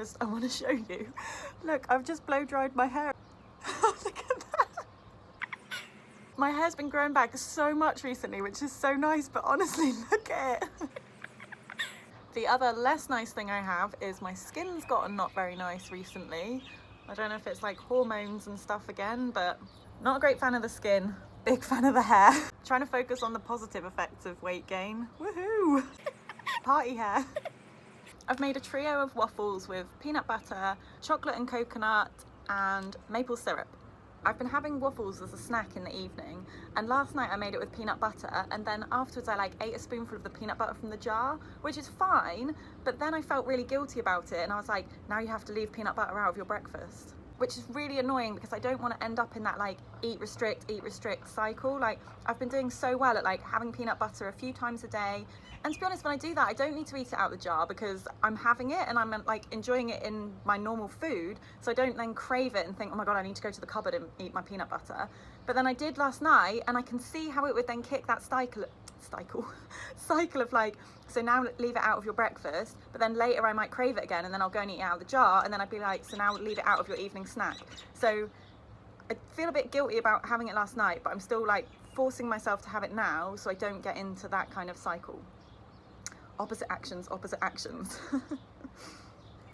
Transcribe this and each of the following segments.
breakfast I want to show you. Look, I've just blow dried my hair. Look at that. My hair's been growing back so much recently, which is so nice, but honestly, look at it. The other less nice thing I have is my skin's gotten not very nice recently. I don't know if it's like hormones and stuff again, but not a great fan of the skin, big fan of the hair. Trying to focus on the positive effects of weight gain. Woohoo! Party hair. I've made a trio of waffles with peanut butter, chocolate and coconut, and maple syrup. I've been having waffles as a snack in the evening, and last night I made it with peanut butter, and then afterwards I like ate a spoonful of the peanut butter from the jar, which is fine, but then I felt really guilty about it, and I was like, now you have to leave peanut butter out of your breakfast, which is really annoying because I don't want to end up in that like eat restrict cycle. Like, I've been doing so well at like having peanut butter a few times a day, and to be honest, when I do that, I don't need to eat it out of the jar because I'm having it and I'm like enjoying it in my normal food, so I don't then crave it and think, oh my god, I need to go to the cupboard and eat my peanut butter. But then I did last night, and I can see how it would then kick that cycle of like, so now leave it out of your breakfast, but then later I might crave it again, and then I'll go and eat it out of the jar, and then I'd be like, so now leave it out of your evening snack. So I feel a bit guilty about having it last night, but I'm still like forcing myself to have it now so I don't get into that kind of cycle. Opposite actions, opposite actions.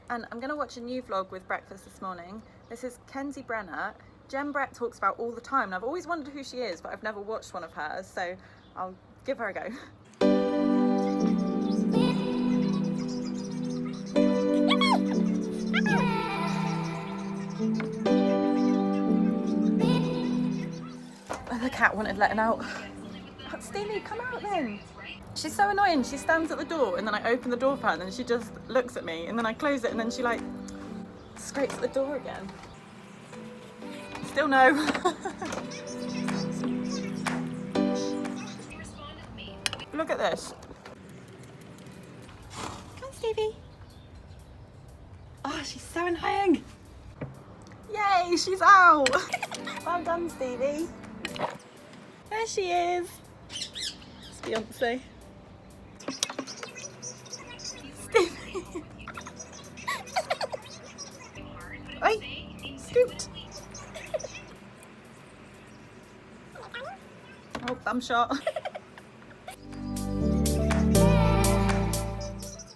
And I'm gonna watch a new vlog with breakfast this morning. This is Kenzie Brenner. Jen Brett talks about all the time, and I've always wondered who she is, but I've never watched one of hers, so I'll give her a go. The cat wanted letting out. Stevie, come out then. She's so annoying. She stands at the door, and then I open the door for her, and then she just looks at me, and then I close it, and then she like scrapes at the door again. Still no. Look at this. Come on, Stevie. Oh, she's so annoying. Yay, she's out. Well done, Stevie. There she is. It's Beyonce. Stevie. Oi, scoot. Oh, thumb shot.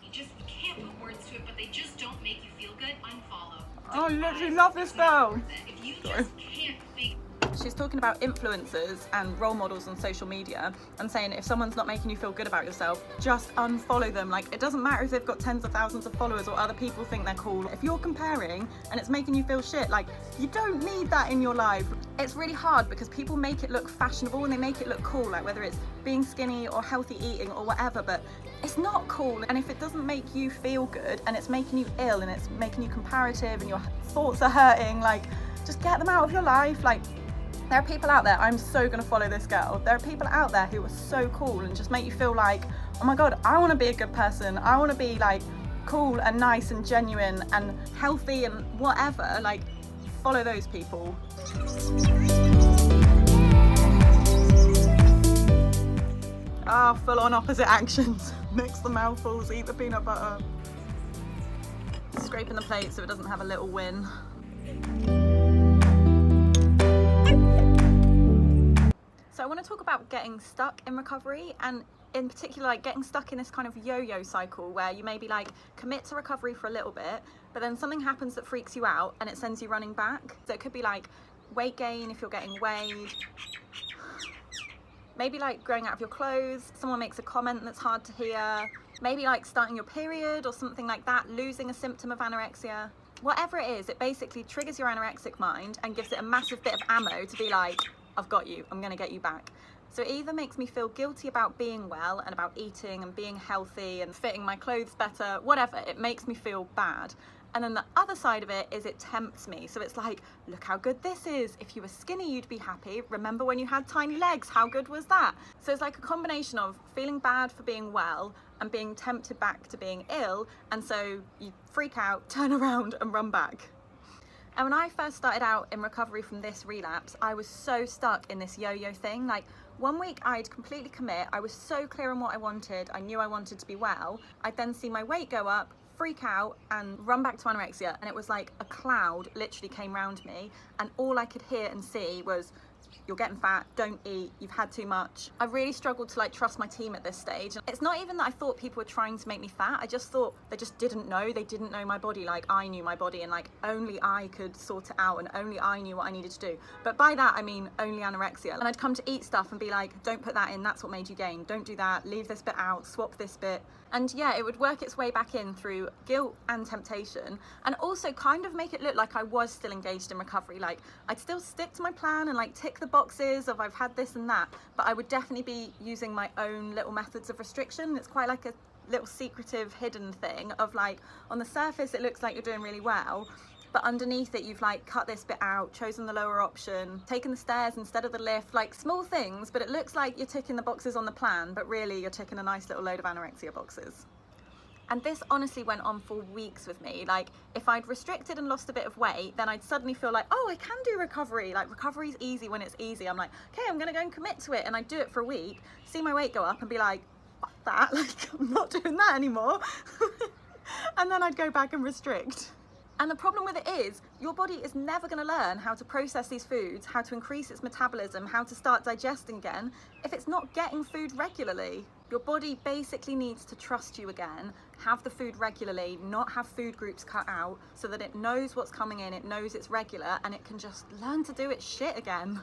You just can't put words to it, but they just don't make you feel good. Unfollow. Oh, I literally love this girl. If you just can't figure. She's talking about influencers and role models on social media and saying if someone's not making you feel good about yourself, just unfollow them. Like, it doesn't matter if they've got tens of thousands of followers or other people think they're cool. If you're comparing and it's making you feel shit, like, you don't need that in your life. It's really hard because people make it look fashionable and they make it look cool, like whether it's being skinny or healthy eating or whatever, but it's not cool. And if it doesn't make you feel good and it's making you ill and it's making you comparative and your thoughts are hurting, like, just get them out of your life. Like, there are people out there, I'm so gonna follow this girl. There are people out there who are so cool and just make you feel like, oh my god, I wanna be a good person. I wanna be like cool and nice and genuine and healthy and whatever. Like, follow those people. Ah, full on opposite actions. Mix the mouthfuls, eat the peanut butter. Scraping the plate so it doesn't have a little win. So I want to talk about getting stuck in recovery, and in particular like getting stuck in this kind of yo-yo cycle where you maybe like commit to recovery for a little bit, but then something happens that freaks you out and it sends you running back. So it could be like weight gain if you're getting weighed, maybe like growing out of your clothes, someone makes a comment that's hard to hear, maybe like starting your period or something like that, losing a symptom of anorexia. Whatever it is, it basically triggers your anorexic mind and gives it a massive bit of ammo to be like, I've got you, I'm gonna get you back. So it either makes me feel guilty about being well and about eating and being healthy and fitting my clothes better, whatever, it makes me feel bad. And then the other side of it is it tempts me. So it's like, look how good this is. If you were skinny, you'd be happy. Remember when you had tiny legs? How good was that? So it's like a combination of feeling bad for being well and being tempted back to being ill. And so you freak out, turn around and run back. And when I first started out in recovery from this relapse, I was so stuck in this yo-yo thing. Like, 1 week I'd completely commit. I was so clear on what I wanted. I knew I wanted to be well. I'd then see my weight go up, freak out and run back to anorexia, and it was like a cloud literally came round me, and all I could hear and see was, you're getting fat, don't eat, you've had too much. I really struggled to like trust my team at this stage. It's not even that I thought people were trying to make me fat, I just thought they just didn't know. They didn't know my body like I knew my body, and like only I could sort it out, and only I knew what I needed to do. But by that I mean only anorexia. And I'd come to eat stuff and be like, don't put that in, that's what made you gain, don't do that, leave this bit out, swap this bit. And yeah, it would work its way back in through guilt and temptation, and also kind of make it look like I was still engaged in recovery. Like I'd still stick to my plan and like tick the boxes of I've had this and that, but I would definitely be using my own little methods of restriction. It's quite like a little secretive hidden thing of like, on the surface it looks like you're doing really well, but underneath it you've like cut this bit out, chosen the lower option, taken the stairs instead of the lift, like small things, but it looks like you're ticking the boxes on the plan, but really you're ticking a nice little load of anorexia boxes. And this honestly went on for weeks with me. Like if I'd restricted and lost a bit of weight, then I'd suddenly feel like, oh, I can do recovery. Like recovery's easy when it's easy. I'm like, okay, I'm gonna go and commit to it. And I'd do it for a week, see my weight go up and be like, fuck that, like I'm not doing that anymore. And then I'd go back and restrict. And the problem with it is, your body is never going to learn how to process these foods, how to increase its metabolism, how to start digesting again, if it's not getting food regularly. Your body basically needs to trust you again, have the food regularly, not have food groups cut out, so that it knows what's coming in, it knows it's regular, and it can just learn to do its shit again.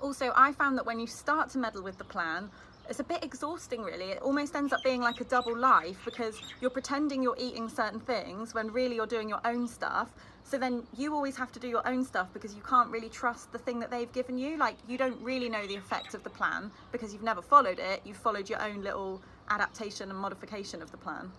Also, I found that when you start to meddle with the plan, it's a bit exhausting really. It almost ends up being like a double life, because you're pretending you're eating certain things when really you're doing your own stuff. So then you always have to do your own stuff because you can't really trust the thing that they've given you. Like you don't really know the effect of the plan because you've never followed it. You've followed your own little adaptation and modification of the plan.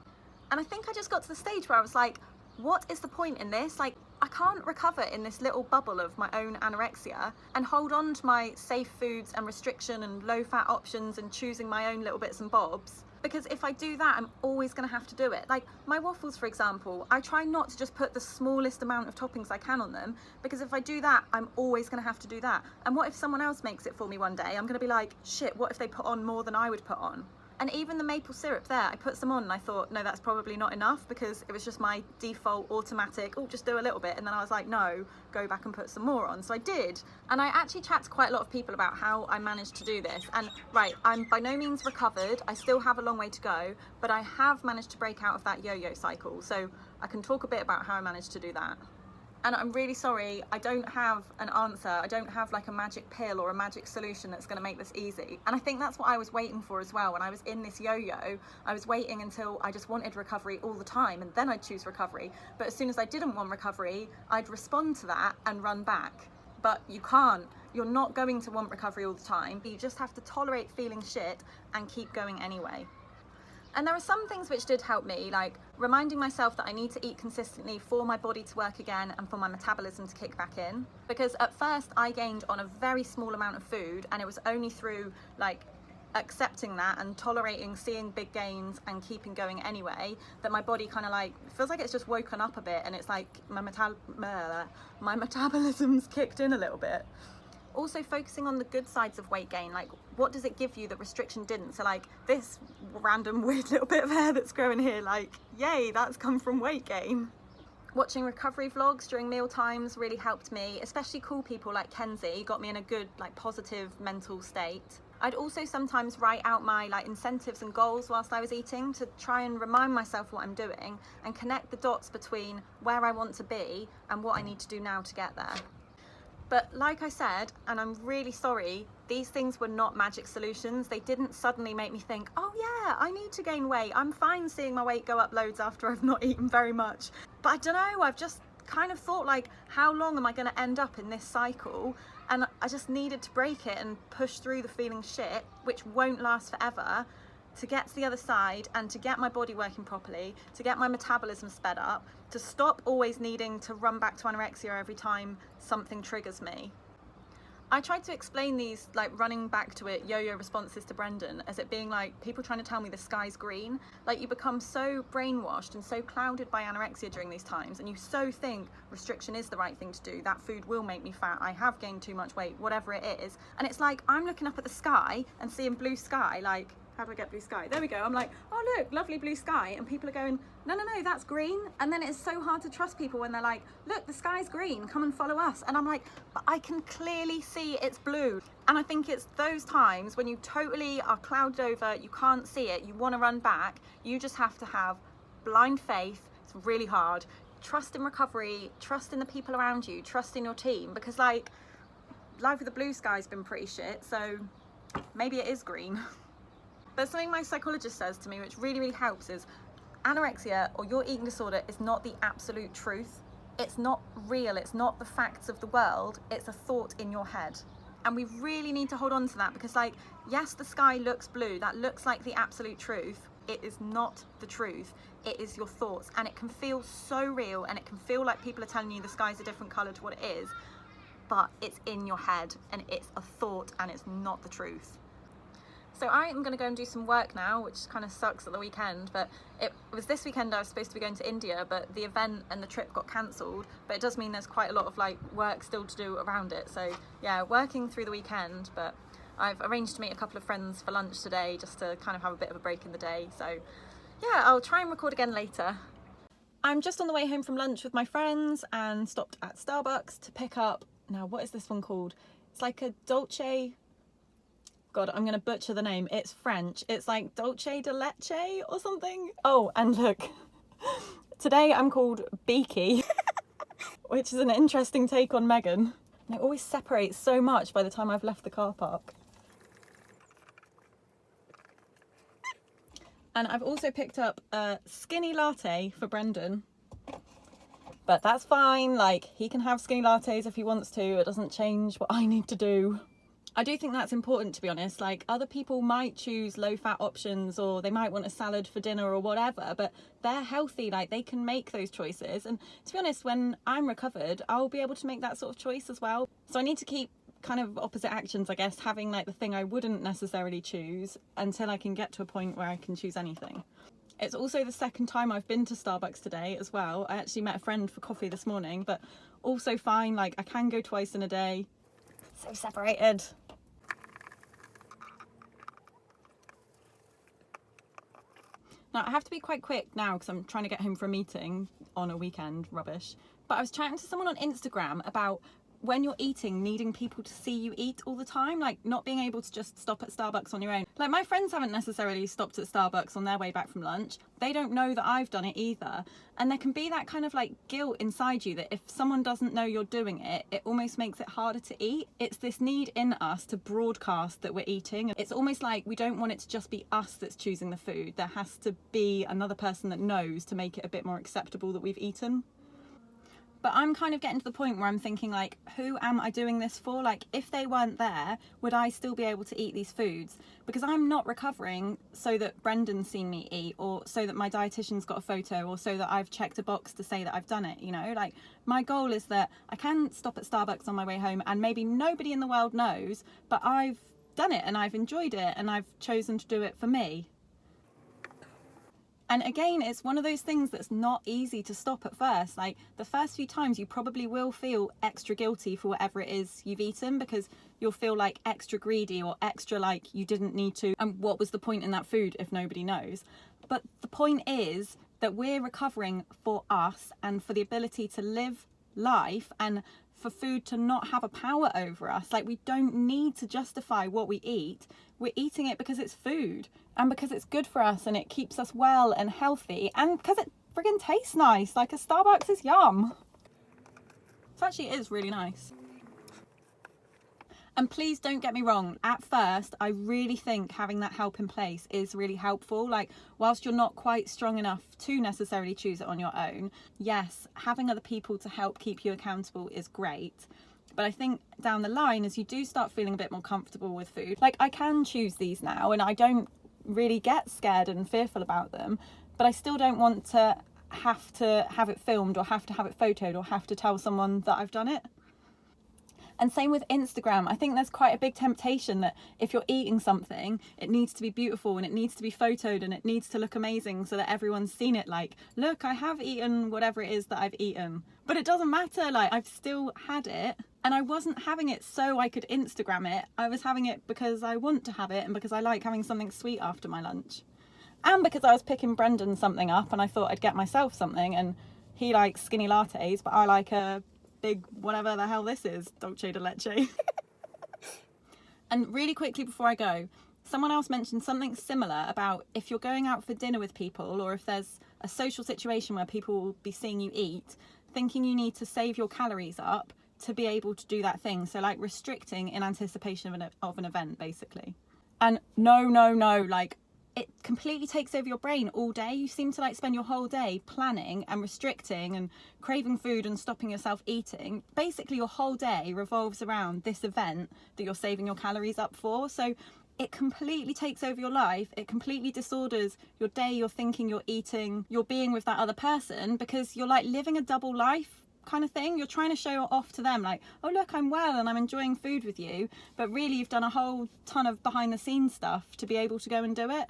And I think I just got to the stage where I was like, what is the point in this? Like I can't recover in this little bubble of my own anorexia and hold on to my safe foods and restriction and low fat options and choosing my own little bits and bobs. Because if I do that, I'm always going to have to do it. Like my waffles, for example, I try not to just put the smallest amount of toppings I can on them, because if I do that, I'm always going to have to do that. And what if someone else makes it for me one day? I'm going to be like, shit, what if they put on more than I would put on? And even the maple syrup there, I put some on and I thought, no, that's probably not enough, because it was just my default automatic, oh, just do a little bit. And then I was like, no, go back and put some more on. So I did. And I actually chat to quite a lot of people about how I managed to do this. And right, I'm by no means recovered. I still have a long way to go, but I have managed to break out of that yo-yo cycle. So I can talk a bit about how I managed to do that. And I'm really sorry, I don't have an answer. I don't have like a magic pill or a magic solution that's going to make this easy. And I think that's what I was waiting for as well. When I was in this yo-yo, I was waiting until I just wanted recovery all the time, and then I'd choose recovery. But as soon as I didn't want recovery, I'd respond to that and run back. But you can't. You're not going to want recovery all the time. You just have to tolerate feeling shit and keep going anyway. And there are some things which did help me, like reminding myself that I need to eat consistently for my body to work again and for my metabolism to kick back in. Because at first I gained on a very small amount of food, and it was only through like accepting that and tolerating seeing big gains and keeping going anyway that my body kind of like feels like it's just woken up a bit, and it's like my metabolism's kicked in a little bit. Also focusing on the good sides of weight gain, like what does it give you that restriction didn't? So like this random weird little bit of hair that's growing here, like yay, that's come from weight gain. Watching recovery vlogs during meal times really helped me, especially cool people like Kenzie got me in a good like positive mental state. I'd also sometimes write out my like incentives and goals whilst I was eating to try and remind myself what I'm doing and connect the dots between where I want to be and what I need to do now to get there. But like I said, and I'm really sorry, these things were not magic solutions. They didn't suddenly make me think, oh yeah, I need to gain weight. I'm fine seeing my weight go up loads after I've not eaten very much. But I don't know, I've just kind of thought like, how long am I going to end up in this cycle? And I just needed to break it and push through the feeling shit, which won't last forever, to get to the other side and to get my body working properly, to get my metabolism sped up, to stop always needing to run back to anorexia every time something triggers me. I tried to explain these like running back to it yo-yo responses to Brendan as it being like people trying to tell me the sky's green. Like you become so brainwashed and so clouded by anorexia during these times, and you so think restriction is the right thing to do, that food will make me fat, I have gained too much weight, whatever it is. And it's like I'm looking up at the sky and seeing blue sky, like How do I get blue sky? There we go. I'm like, oh look, lovely blue sky. And people are going, no, that's green. And then it's so hard to trust people when they're like, look, the sky's green, come and follow us. And I'm like, but I can clearly see it's blue. And I think it's those times when you totally are clouded over, you can't see it, you want to run back, you just have to have blind faith. It's really hard. Trust in recovery, trust in the people around you, trust in your team, because like life with the blue sky's been pretty shit, so maybe it is green. But something my psychologist says to me, which really helps, is anorexia or your eating disorder is not the absolute truth. It's not real, it's not the facts of the world, it's a thought in your head. And we really need to hold on to that, because like, yes, the sky looks blue, that looks like the absolute truth. It is not the truth, it is your thoughts, and it can feel so real, and it can feel like people are telling you the sky's a different colour to what it is, but it's in your head, and it's a thought, and it's not the truth. So I am going to go and do some work now, which kind of sucks at the weekend, but it was this weekend I was supposed to be going to India, but the event and the trip got cancelled. But it does mean there's quite a lot of like work still to do around it. So yeah, working through the weekend, but I've arranged to meet a couple of friends for lunch today just to kind of have a bit of a break in the day. So yeah, I'll try and record again later. I'm just on the way home from lunch with my friends and stopped at Starbucks to pick up, now what is this one called? It's like a Dulce, God, I'm gonna butcher the name. It's French. It's like Dulce De Leche or something. Oh, and look, today I'm called Beaky, which is an interesting take on Megan. And it always separates so much by the time I've left the car park. And I've also picked up a skinny latte for Brendan. But that's fine, like he can have skinny lattes if he wants to. It doesn't change what I need to do. I do think that's important, to be honest. Like, other people might choose low-fat options, or they might want a salad for dinner or whatever, but they're healthy, like they can make those choices. And to be honest, when I'm recovered, I'll be able to make that sort of choice as well. So I need to keep kind of opposite actions, I guess, having like the thing I wouldn't necessarily choose until I can get to a point where I can choose anything. It's also the second time I've been to Starbucks today as well. I actually met a friend for coffee this morning, but also fine, like I can go twice in a day. So separated. Now, I have to be quite quick now because I'm trying to get home for a meeting on a weekend, rubbish. But I was chatting to someone on Instagram about when you're eating, needing people to see you eat all the time, like not being able to just stop at Starbucks on your own. Like, my friends haven't necessarily stopped at Starbucks on their way back from lunch. They don't know that I've done it either. And there can be that kind of like guilt inside you that if someone doesn't know you're doing it, it almost makes it harder to eat. It's this need in us to broadcast that we're eating. It's almost like we don't want it to just be us that's choosing the food. There has to be another person that knows to make it a bit more acceptable that we've eaten. But I'm kind of getting to the point where I'm thinking, like, who am I doing this for? Like, if they weren't there, would I still be able to eat these foods? Because I'm not recovering so that Brendan's seen me eat, or so that my dietitian's got a photo, or so that I've checked a box to say that I've done it, you know? Like, my goal is that I can stop at Starbucks on my way home and maybe nobody in the world knows, but I've done it and I've enjoyed it and I've chosen to do it for me. And again, it's one of those things that's not easy to stop at first. Like, the first few times you probably will feel extra guilty for whatever it is you've eaten, because you'll feel like extra greedy or extra like you didn't need to. And what was the point in that food if nobody knows? But the point is that we're recovering for us and for the ability to live life, and for food to not have a power over us. Like, we don't need to justify what we eat. We're eating it because it's food and because it's good for us and it keeps us well and healthy and because it friggin' tastes nice. Like, a Starbucks is yum. So actually it is really nice. And please don't get me wrong, at first I really think having that help in place is really helpful. Like, whilst you're not quite strong enough to necessarily choose it on your own, yes, having other people to help keep you accountable is great. But I think down the line, as you do start feeling a bit more comfortable with food, like, I can choose these now and I don't really get scared and fearful about them, but I still don't want to have it filmed or have to have it photoed or have to tell someone that I've done it. And same with Instagram. I think there's quite a big temptation that if you're eating something, it needs to be beautiful and it needs to be photoed and it needs to look amazing so that everyone's seen it, like, look, I have eaten whatever it is that I've eaten. But it doesn't matter, like, I've still had it, and I wasn't having it so I could Instagram it. I was having it because I want to have it and because I like having something sweet after my lunch. And because I was picking Brendan something up and I thought I'd get myself something, and he likes skinny lattes, but I like a big whatever the hell this is, Dulce De Leche. And really quickly before I go, someone else mentioned something similar about if you're going out for dinner with people, or if there's a social situation where people will be seeing you eat, thinking you need to save your calories up to be able to do that thing. So like restricting in anticipation of an event, basically. And no, like, it completely takes over your brain all day. You seem to like spend your whole day planning and restricting and craving food and stopping yourself eating. Basically your whole day revolves around this event that you're saving your calories up for. So it completely takes over your life. It completely disorders your day, your thinking, your eating, your being with that other person, because you're like living a double life kind of thing. You're trying to show off to them like, oh look, I'm well and I'm enjoying food with you, but really you've done a whole ton of behind the scenes stuff to be able to go and do it.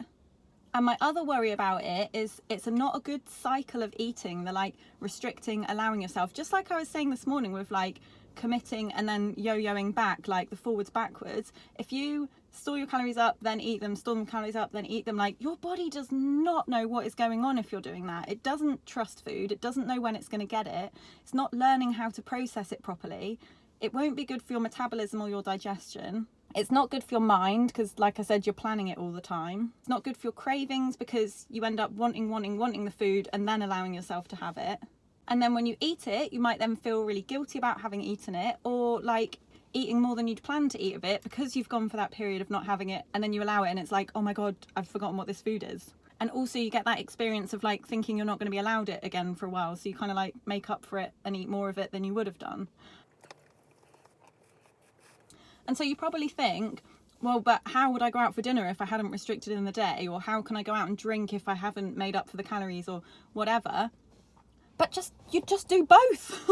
And my other worry about it is it's not a good cycle of eating, the like restricting, allowing yourself, just like I was saying this morning with like committing and then yo-yoing back, like the forwards backwards. If you store your calories up, then eat them, store them calories up, then eat them, like your body does not know what is going on if you're doing that. It doesn't trust food. It doesn't know when it's going to get it. It's not learning how to process it properly. It won't be good for your metabolism or your digestion. It's not good for your mind because, like I said, you're planning it all the time. It's not good for your cravings because you end up wanting the food and then allowing yourself to have it. And then when you eat it, you might then feel really guilty about having eaten it, or like eating more than you'd planned to eat of it because you've gone for that period of not having it, and then you allow it and it's like, oh my God, I've forgotten what this food is. And also you get that experience of like thinking you're not going to be allowed it again for a while. So you kind of like make up for it and eat more of it than you would have done. And so you probably think, well, but how would I go out for dinner if I hadn't restricted in the day? Or how can I go out and drink if I haven't made up for the calories or whatever? But you just do both.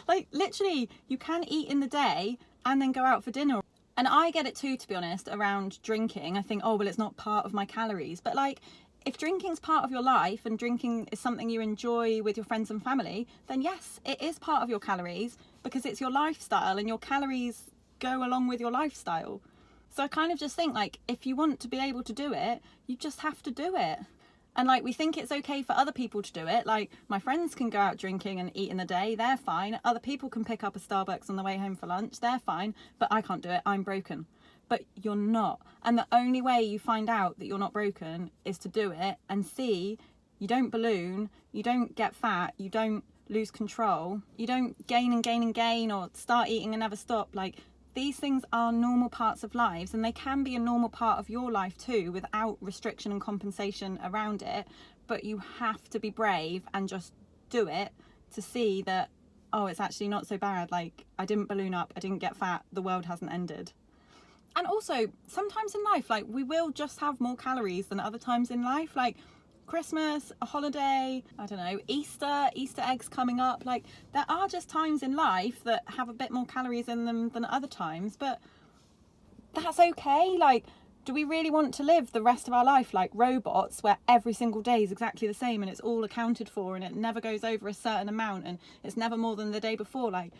Like literally you can eat in the day and then go out for dinner. And I get it too, to be honest, around drinking. I think, oh, well, it's not part of my calories. But like, if drinking's part of your life and drinking is something you enjoy with your friends and family, then yes, it is part of your calories because it's your lifestyle and your calories go along with your lifestyle. So I kind of just think like, if you want to be able to do it, you just have to do it. And like, we think it's okay for other people to do it. Like my friends can go out drinking and eat in the day, they're fine. Other people can pick up a Starbucks on the way home for lunch, they're fine. But I can't do it, I'm broken. But you're not. And the only way you find out that you're not broken is to do it and see you don't balloon, you don't get fat, you don't lose control, you don't gain and gain and gain or start eating and never stop. Like, these things are normal parts of lives, and they can be a normal part of your life too without restriction and compensation around it. But you have to be brave and just do it to see that, oh, it's actually not so bad. Like, I didn't balloon up, I didn't get fat, the world hasn't ended. And also, sometimes in life, like, we will just have more calories than other times in life. Like Christmas, a holiday, I don't know, Easter eggs coming up. Like, there are just times in life that have a bit more calories in them than other times, but that's okay. Like, do we really want to live the rest of our life like robots where every single day is exactly the same and it's all accounted for and it never goes over a certain amount and it's never more than the day before? Like,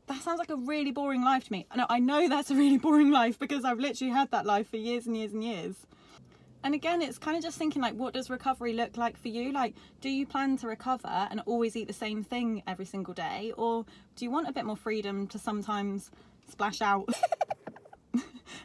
that sounds like a really boring life to me. I know that's a really boring life because I've literally had that life for years and years and years. And again, it's kind of just thinking like, what does recovery look like for you? Like, do you plan to recover and always eat the same thing every single day? Or do you want a bit more freedom to sometimes splash out?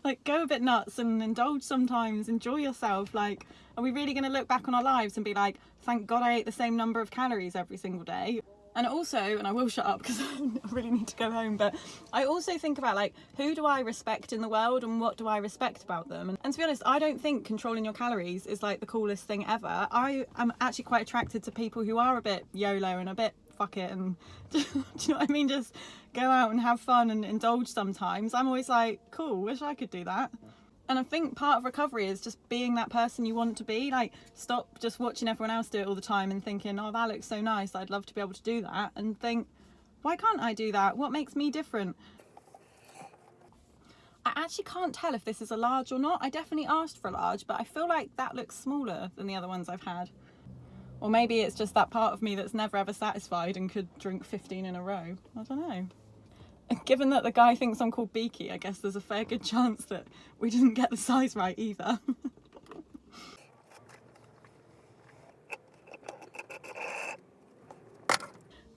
Like, go a bit nuts and indulge sometimes, enjoy yourself. Like, are we really going to look back on our lives and be like, thank God I ate the same number of calories every single day? And also, and I will shut up because I really need to go home, but I also think about like, who do I respect in the world and what do I respect about them? And to be honest, I don't think controlling your calories is like the coolest thing ever. I am actually quite attracted to people who are a bit YOLO and a bit fuck it and do you know what I mean? Just go out and have fun and indulge sometimes. I'm always like, cool, wish I could do that. And I think part of recovery is just being that person you want to be. Like, stop just watching everyone else do it all the time and thinking, oh, that looks so nice, I'd love to be able to do that. And think, why can't I do that? What makes me different? actually can't tell if this is a large or not. I definitely asked for a large, but I feel like that looks smaller than the other ones I've had. Or maybe it's just that part of me that's never ever satisfied and could drink 15 in a row. I don't know. Given that the guy thinks I'm called Beaky, I guess there's a fair good chance that we didn't get the size right either.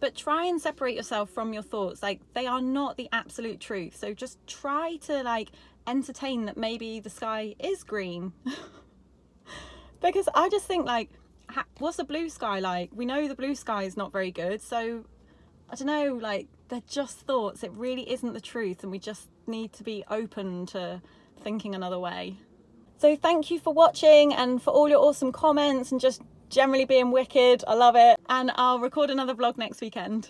But try and separate yourself from your thoughts. Like, they are not the absolute truth. So just try to like entertain that maybe the sky is green. Because I just think, like, what's the blue sky like? We know the blue sky is not very good. So I don't know, like, they're just thoughts. It really isn't the truth, and we just need to be open to thinking another way. So thank you for watching and for all your awesome comments and just generally being wicked. I love it. And I'll record another vlog next weekend.